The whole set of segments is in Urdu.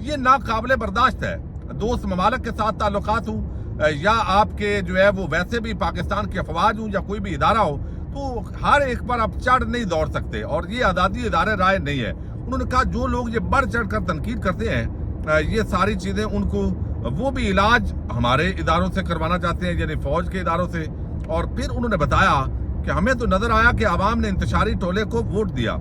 یہ ناقابل برداشت ہے. دوست ممالک کے ساتھ تعلقات ہوں یا آپ کے جو ہے وہ ویسے بھی پاکستان کی افواج ہوں یا کوئی بھی ادارہ ہو, تو ہر ایک پر آپ چڑھ نہیں دوڑ سکتے, اور یہ آزادی ادارے رائے نہیں ہے. انہوں نے کہا جو لوگ یہ بڑھ چڑھ کر تنقید کرتے ہیں یہ ساری چیزیں ان کو وہ بھی علاج ہمارے اداروں سے کروانا چاہتے ہیں, یعنی فوج کے اداروں سے. اور پھر انہوں نے بتایا کہ ہمیں تو نظر آیا کہ عوام نے انتشاری ٹولے کو ووٹ دیا.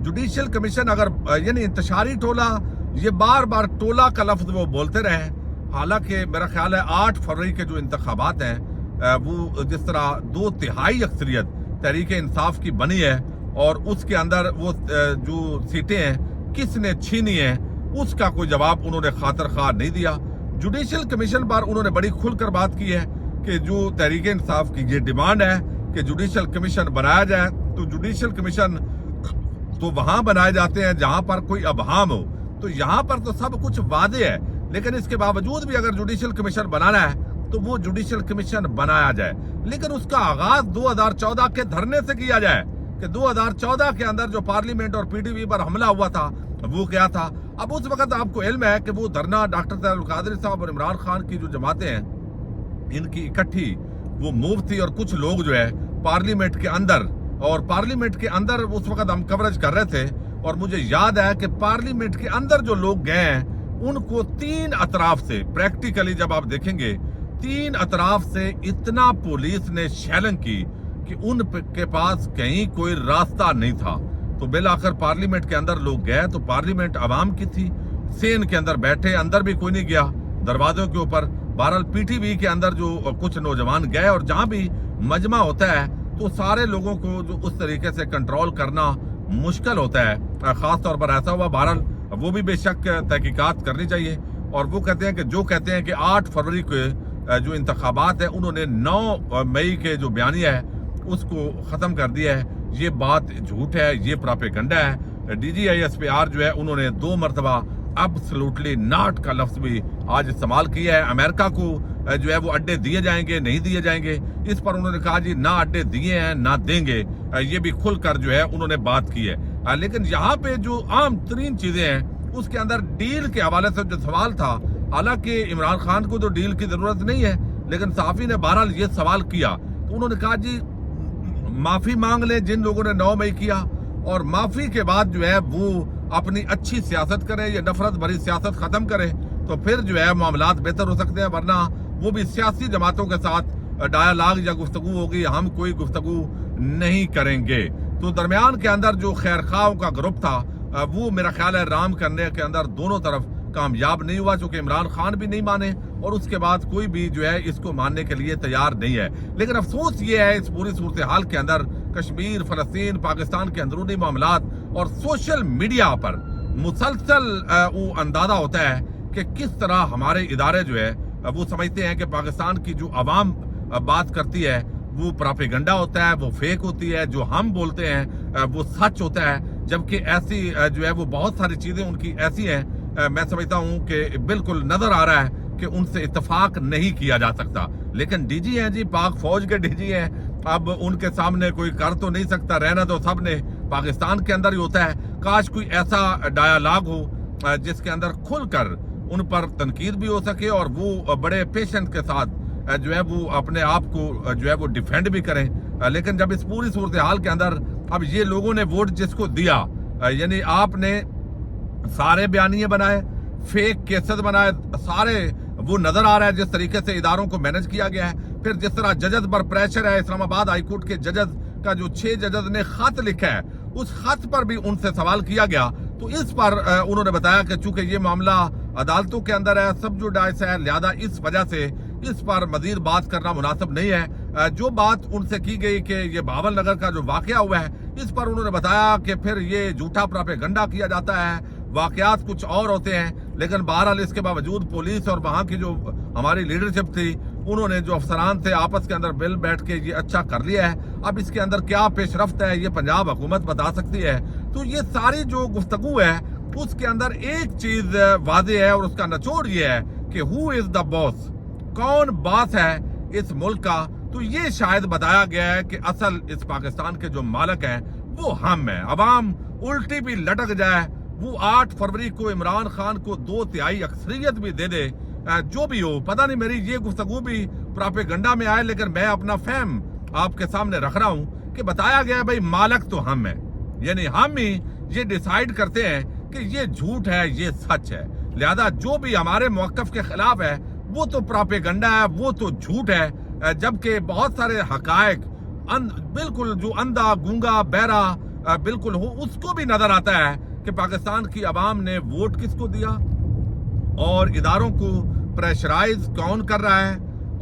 جوڈیشل کمیشن اگر یعنی انتشاری ٹولہ, یہ بار بار ٹولہ کا لفظ وہ بولتے رہے, حالانکہ میرا خیال ہے 8 فروری کے جو انتخابات ہیں وہ جس طرح 2/3 اکثریت تحریک انصاف کی بنی ہے اور اس کے اندر وہ جو سیٹیں ہیں کس نے چھینی ہیں اس کا کوئی جواب انہوں نے خاطر خواہ نہیں دیا. جوڈیشل کمیشن پر انہوں نے بڑی کھل کر بات کی ہے کہ جو تحریک انصاف کی یہ ڈیمانڈ ہے کہ جوڈیشل کمیشن بنایا جائے, تو جوڈیشل کمیشن تو وہاں بنائے جاتے ہیں جہاں پر کوئی ابہام ہو. تو یہاں پر تو سب کچھ واضح ہے, لیکن اس کے باوجود بھی اگر جوڈیشل کمیشن بنانا ہے تو وہ جوڈیشل کمیشن بنایا جائے, لیکن اس کا آغاز 2014 کے دھرنے سے کیا جائے کہ 2014 کے اندر جو پارلیمنٹ اور پی ٹی وی پر حملہ ہوا تھا وہ کیا تھا. اب اس وقت آپ کو علم ہے کہ وہ دھرنا ڈاکٹر طاہر القادری صاحب اور عمران خان کی جو جماعتیں ہیں ان کی اکٹھی وہ موو تھی, اور کچھ لوگ جو ہے پارلیمنٹ کے اندر, اور پارلیمنٹ کے اندر اس وقت ہم کوریج کر رہے تھے, اور مجھے یاد ہے کہ پارلیمنٹ کے اندر جو لوگ گئے ہیں ان کو 3 اطراف سے, پریکٹیکلی جب آپ دیکھیں گے 3 اطراف سے اتنا پولیس نے شیلنگ کی کہ ان کے پاس کہیں کوئی راستہ نہیں تھا. تو بالآخر پارلیمنٹ کے اندر لوگ گئے, تو پارلیمنٹ عوام کی تھی, سین کے اندر بیٹھے, اندر بھی کوئی نہیں گیا دروازوں کے اوپر. بہرحال پی ٹی وی کے اندر جو کچھ نوجوان گئے, اور جہاں بھی مجمع ہوتا ہے تو سارے لوگوں کو جو اس طریقے سے کنٹرول کرنا مشکل ہوتا ہے, خاص طور پر ایسا ہوا. بہرحال وہ بھی بے شک تحقیقات کرنی چاہیے, اور وہ کہتے ہیں کہ جو کہتے ہیں کہ 8 فروری کے جو انتخابات ہیں انہوں نے 9 مئی کے جو بیانیہ ہے اس کو ختم کر دیا ہے, یہ بات جھوٹ ہے, یہ پراپیگنڈا ہے. D G I S P R جو ہے انہوں نے 2 مرتبہ ابسلوٹلی ناٹ کا لفظ بھی آج استعمال کیا ہے. امریکہ کو جو ہے وہ اڈے دیے جائیں گے نہیں دیے جائیں گے, اس پر انہوں نے کہا جی نہ اڈے دیے ہیں نہ دیں گے, یہ بھی کھل کر جو ہے انہوں نے بات کی ہے. لیکن یہاں پہ جو عام ترین چیزیں ہیں اس کے اندر ڈیل کے حوالے سے جو سوال تھا, حالانکہ عمران خان کو تو ڈیل کی ضرورت نہیں ہے, لیکن صحافی نے بہرحال یہ سوال کیا, تو انہوں نے کہا جی معافی مانگ لیں جن لوگوں نے 9 مئی کیا, اور معافی کے بعد جو ہے وہ اپنی اچھی سیاست کریں, یہ نفرت بھری سیاست ختم کریں, تو پھر جو ہے معاملات بہتر ہو سکتے ہیں. ورنہ وہ بھی سیاسی جماعتوں کے ساتھ ڈائلاگ یا گفتگو ہوگی, ہم کوئی گفتگو نہیں کریں گے. تو درمیان کے اندر جو خیر خواہوں کا گروپ تھا وہ میرا خیال ہے رام کرنے کے اندر دونوں طرف کامیاب نہیں ہوا, چونکہ عمران خان بھی نہیں مانے اور اس کے بعد کوئی بھی جو ہے اس کو ماننے کے لیے تیار نہیں ہے. لیکن افسوس یہ ہے اس پوری صورتحال کے اندر کشمیر, فلسطین, پاکستان کے اندرونی معاملات اور سوشل میڈیا پر مسلسل وہ اندازہ ہوتا ہے کہ کس طرح ہمارے ادارے جو ہے وہ سمجھتے ہیں کہ پاکستان کی جو عوام بات کرتی ہے وہ پراپیگنڈا ہوتا ہے, وہ فیک ہوتی ہے, جو ہم بولتے ہیں وہ سچ ہوتا ہے, جبکہ ایسی جو ہے وہ بہت ساری چیزیں ان کی ایسی ہیں میں سمجھتا ہوں کہ بالکل نظر آ رہا ہے کہ ان سے اتفاق نہیں کیا جا سکتا. لیکن ڈی جی ہیں جی, پاک فوج کے ڈی جی ہیں, اب ان کے سامنے کوئی کر تو نہیں سکتا, رہنا تو سب نے پاکستان کے اندر ہی ہوتا ہے. کاش کوئی ایسا ڈائلاگ ہو جس کے اندر کھل کر ان پر تنقید بھی ہو سکے اور وہ بڑے پیشنٹ کے ساتھ جو ہے وہ اپنے آپ کو جو ہے وہ ڈیفینڈ بھی کریں. لیکن جب اس پوری صورتحال کے اندر اب یہ لوگوں نے ووٹ جس کو دیا, یعنی آپ نے سارے بیانیے بنائے, فیک کیسز بنائے, سارے وہ نظر آ رہا ہے جس طریقے سے اداروں کو مینج کیا گیا ہے. پھر جس طرح ججز پر پریشر ہے, اسلام آباد ہائی کورٹ کے ججز کا جو 6 ججز نے خط لکھا ہے اس خط پر بھی ان سے سوال کیا گیا, تو اس پر انہوں نے بتایا کہ چونکہ یہ معاملہ عدالتوں کے اندر ہے, سب جوڈائس ہے, لہذا اس وجہ سے اس پر مزید بات کرنا مناسب نہیں ہے. جو بات ان سے کی گئی کہ یہ بھاول نگر کا جو واقعہ ہوا ہے اس پر انہوں نے بتایا کہ پھر یہ جھوٹا پراپیگنڈا کیا جاتا ہے, واقعات کچھ اور ہوتے ہیں. لیکن بہرحال اس کے باوجود پولیس اور وہاں کی جو ہماری لیڈرشپ تھی انہوں نے جو افسران تھے آپس کے اندر مل بیٹھ کے یہ اچھا کر لیا ہے. اب اس کے اندر کیا پیش رفت ہے یہ پنجاب حکومت بتا سکتی ہے. تو یہ ساری جو گفتگو ہے اس کے اندر ایک چیز واضح ہے اور اس کا نچوڑ یہ ہے کہ ہو از دا باس, کون باس ہے اس ملک کا. تو یہ شاید بتایا گیا ہے کہ اصل اس پاکستان کے جو مالک ہیں وہ ہم ہیں. عوام الٹی بھی لٹک جائے وہ 8 فروری کو عمران خان کو 2/3 اکثریت بھی دے دے، جو بھی ہو، پتہ نہیں میری یہ گفتگو بھی پراپیگنڈا میں آئے، لیکن میں اپنا فہم آپ کے سامنے رکھ رہا ہوں کہ بتایا گیا بھائی مالک تو ہم ہیں، یعنی ہم ہی یہ ڈیسائیڈ کرتے ہیں کہ یہ جھوٹ ہے یہ سچ ہے، لہذا جو بھی ہمارے موقف کے خلاف ہے وہ تو پراپیگنڈا ہے، وہ تو جھوٹ ہے، جبکہ بہت سارے حقائق بالکل جو اندھا گونگا بہرا بالکل ہو اس کو بھی نظر آتا ہے کہ پاکستان کی عوام نے ووٹ کس کو دیا اور اداروں کو پریشرائز کون کر رہا ہے،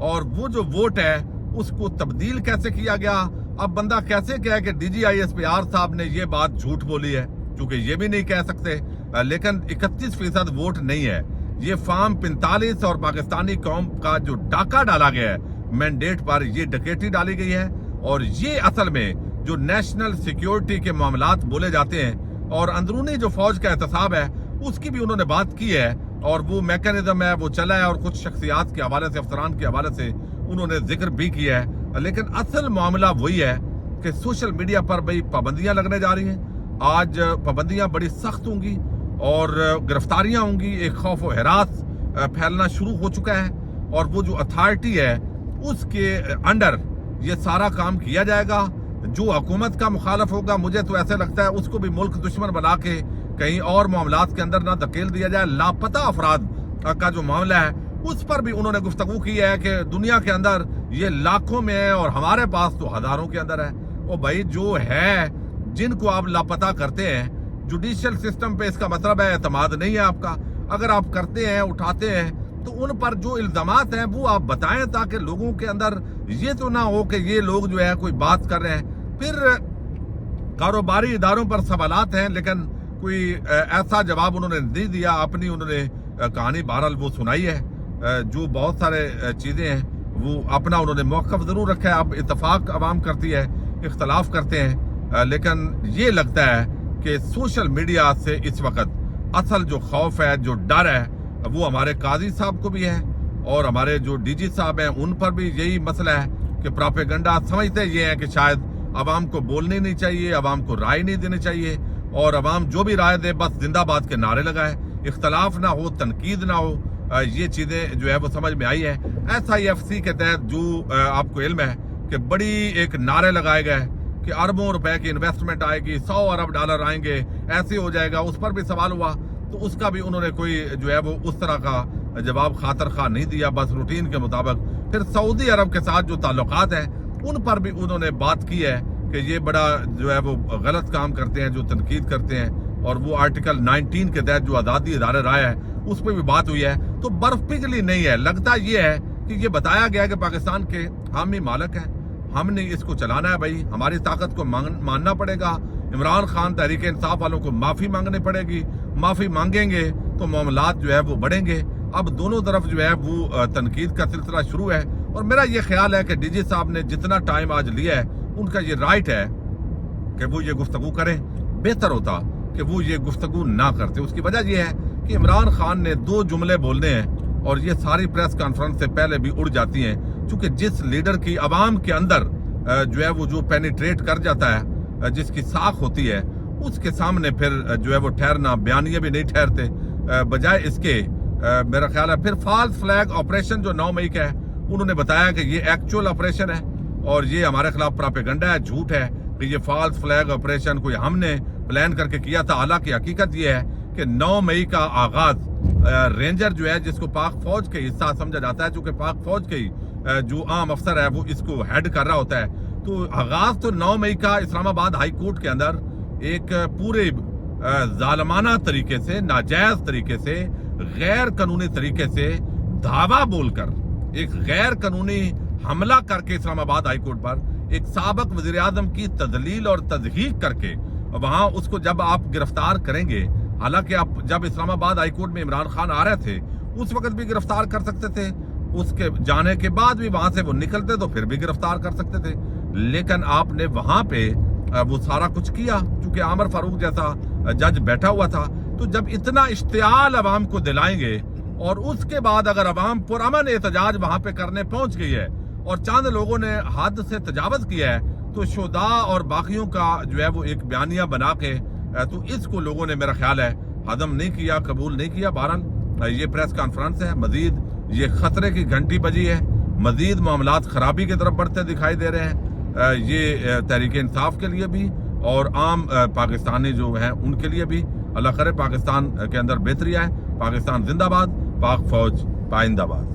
اور وہ جو ووٹ ہے اس کو تبدیل کیسے کیا گیا۔ اب بندہ کیسے کہے کہ D G I S P R صاحب نے یہ بات جھوٹ بولی ہے، چونکہ یہ بھی نہیں کہہ سکتے، لیکن 31% ووٹ نہیں ہے، یہ فارم 45 اور پاکستانی قوم کا جو ڈاکہ ڈالا گیا ہے مینڈیٹ پر، یہ ڈکیٹی ڈالی گئی ہے، اور یہ اصل میں جو نیشنل سیکیورٹی کے معاملات بولے جاتے ہیں اور اندرونی جو فوج کا احتساب ہے اس کی بھی انہوں نے بات کی ہے، اور وہ میکانزم ہے وہ چلا ہے، اور کچھ شخصیات کے حوالے سے، افسران کے حوالے سے انہوں نے ذکر بھی کیا ہے، لیکن اصل معاملہ وہی ہے کہ سوشل میڈیا پر بھئی پابندیاں لگنے جا رہی ہیں، آج پابندیاں بڑی سخت ہوں گی اور گرفتاریاں ہوں گی، ایک خوف و ہراس پھیلنا شروع ہو چکا ہے، اور وہ جو اتھارٹی ہے اس کے انڈر یہ سارا کام کیا جائے گا۔ جو حکومت کا مخالف ہوگا مجھے تو ایسے لگتا ہے اس کو بھی ملک دشمن بنا کے کہیں اور معاملات کے اندر نہ دھکیل دیا جائے۔ لاپتہ افراد کا جو معاملہ ہے اس پر بھی انہوں نے گفتگو کی ہے کہ دنیا کے اندر یہ لاکھوں میں ہے اور ہمارے پاس تو ہزاروں کے اندر ہے۔ وہ بھائی جو ہے جن کو آپ لاپتہ کرتے ہیں، جوڈیشل سسٹم پہ اس کا مطلب ہے اعتماد نہیں ہے آپ کا، اگر آپ کرتے ہیں اٹھاتے ہیں تو ان پر جو الزامات ہیں وہ آپ بتائیں، تاکہ لوگوں کے اندر یہ تو نہ ہو کہ یہ لوگ جو ہے کوئی بات کر رہے ہیں، پھر کاروباری اداروں پر سوالات ہیں لیکن کوئی ایسا جواب انہوں نے نہیں دیا، اپنی انہوں نے کہانی بہرحال وہ سنائی ہے، جو بہت سارے چیزیں ہیں وہ اپنا انہوں نے موقف ضرور رکھا ہے۔ اب اتفاق عوام کرتی ہے، اختلاف کرتے ہیں، لیکن یہ لگتا ہے کہ سوشل میڈیا سے اس وقت اصل جو خوف ہے، جو ڈر ہے، وہ ہمارے قاضی صاحب کو بھی ہے اور ہمارے جو ڈی جی صاحب ہیں ان پر بھی یہی مسئلہ ہے کہ پراپیگنڈا سمجھتے یہ ہے کہ شاید عوام کو بولنے نہیں چاہیے، عوام کو رائے نہیں دینی چاہیے، اور عوام جو بھی رائے دے بس زندہ باد کے نعرے لگائے، اختلاف نہ ہو، تنقید نہ ہو، یہ چیزیں جو ہے وہ سمجھ میں آئی ہے۔ SIFC کے تحت جو آپ کو علم ہے کہ بڑی ایک نعرے لگائے گئے کہ اربوں روپے کی انویسٹمنٹ آئے گی، 100 ارب ڈالر آئیں گے، ایسے ہو جائے گا، اس پر بھی سوال ہوا تو اس کا بھی انہوں نے کوئی جو ہے وہ اس طرح کا جواب خاطر خواہ نہیں دیا، بس روٹین کے مطابق۔ پھر سعودی عرب کے ساتھ جو تعلقات ہیں ان پر بھی انہوں نے بات کی ہے کہ یہ بڑا جو ہے وہ غلط کام کرتے ہیں، جو تنقید کرتے ہیں، اور وہ آرٹیکل 19 کے تحت جو آزادی ادارہ رائے ہے اس پہ بھی بات ہوئی ہے۔ تو برف پگھلی نہیں ہے، لگتا یہ ہے کہ یہ بتایا گیا کہ پاکستان کے ہم ہی مالک ہیں، ہم نے اس کو چلانا ہے، بھائی ہماری طاقت کو ماننا پڑے گا، عمران خان تحریک انصاف والوں کو معافی مانگنی پڑے گی، معافی مانگیں گے تو معاملات جو ہے وہ بڑھیں گے۔ اب دونوں طرف جو ہے وہ تنقید کا سلسلہ شروع ہے، اور میرا یہ خیال ہے کہ ڈی جی صاحب نے جتنا ٹائم آج لیا ہے ان کا یہ رائٹ ہے کہ وہ یہ گفتگو کریں، بہتر ہوتا کہ وہ یہ گفتگو نہ کرتے۔ اس کی وجہ یہ ہے کہ عمران خان نے 2 جملے بولنے ہیں اور یہ ساری پریس کانفرنس سے پہلے بھی اڑ جاتی ہیں، چونکہ جس لیڈر کی عوام کے اندر جو ہے وہ جو پینیٹریٹ کر جاتا ہے، جس کی ساکھ ہوتی ہے، اس کے سامنے پھر جو ہے وہ ٹھہرنا، بیانیے بھی نہیں ٹھہرتے، بجائے اس کے میرا خیال ہے۔ پھر فالس فلیگ آپریشن جو 9 مئی کا ہے، انہوں نے بتایا کہ یہ ایکچول آپریشن ہے اور یہ ہمارے خلاف پراپیگنڈا ہے، جھوٹ ہے کہ یہ فالس فلیگ آپریشن کوئی ہم نے پلان کر کے کیا تھا۔ حالانکہ حقیقت یہ ہے کہ 9 مئی کا آغاز رینجر جو ہے، جس کو پاک فوج کے حصہ سمجھا جاتا ہے، چونکہ پاک فوج کے جو عام افسر ہے وہ اس کو ہیڈ کر رہا ہوتا ہے، تو آغاز تو 9 مئی کا اسلام آباد ہائی کورٹ کے اندر ایک پورے ظالمانہ طریقے سے، ناجائز طریقے سے، غیر قانونی طریقے سے دھاوا بول کر، ایک غیر قانونی حملہ کر کے اسلام آباد ہائی کورٹ پر ایک سابق وزیر اعظم کی تذلیل اور تضحیک کر کے وہاں اس کو جب آپ گرفتار کریں گے، حالانکہ آپ جب اسلام آباد ہائی کورٹ میں عمران خان آ رہے تھے اس وقت بھی گرفتار کر سکتے تھے، اس کے جانے کے بعد بھی وہاں سے وہ نکلتے تو پھر بھی گرفتار کر سکتے تھے، لیکن آپ نے وہاں پہ وہ سارا کچھ کیا، چونکہ عامر فاروق جیسا جج بیٹھا ہوا تھا۔ تو جب اتنا اشتعال عوام کو دلائیں گے اور اس کے بعد اگر عوام پرامن احتجاج وہاں پہ کرنے پہنچ گئی ہے اور چند لوگوں نے حد سے تجاوز کیا ہے، تو شہداء اور باقیوں کا جو ہے وہ ایک بیانیہ بنا کے تو اس کو لوگوں نے میرا خیال ہے ہضم نہیں کیا، قبول نہیں کیا۔ بہرحال یہ پریس کانفرنس ہے، مزید یہ خطرے کی گھنٹی بجی ہے، مزید معاملات خرابی کی طرف بڑھتے دکھائی دے رہے ہیں، یہ تحریک انصاف کے لیے بھی اور عام پاکستانی جو ہیں ان کے لیے بھی۔ اللہ کرے پاکستان کے اندر بہتری آئے۔ پاکستان زندہ باد، پاک فوج پائندہ باد۔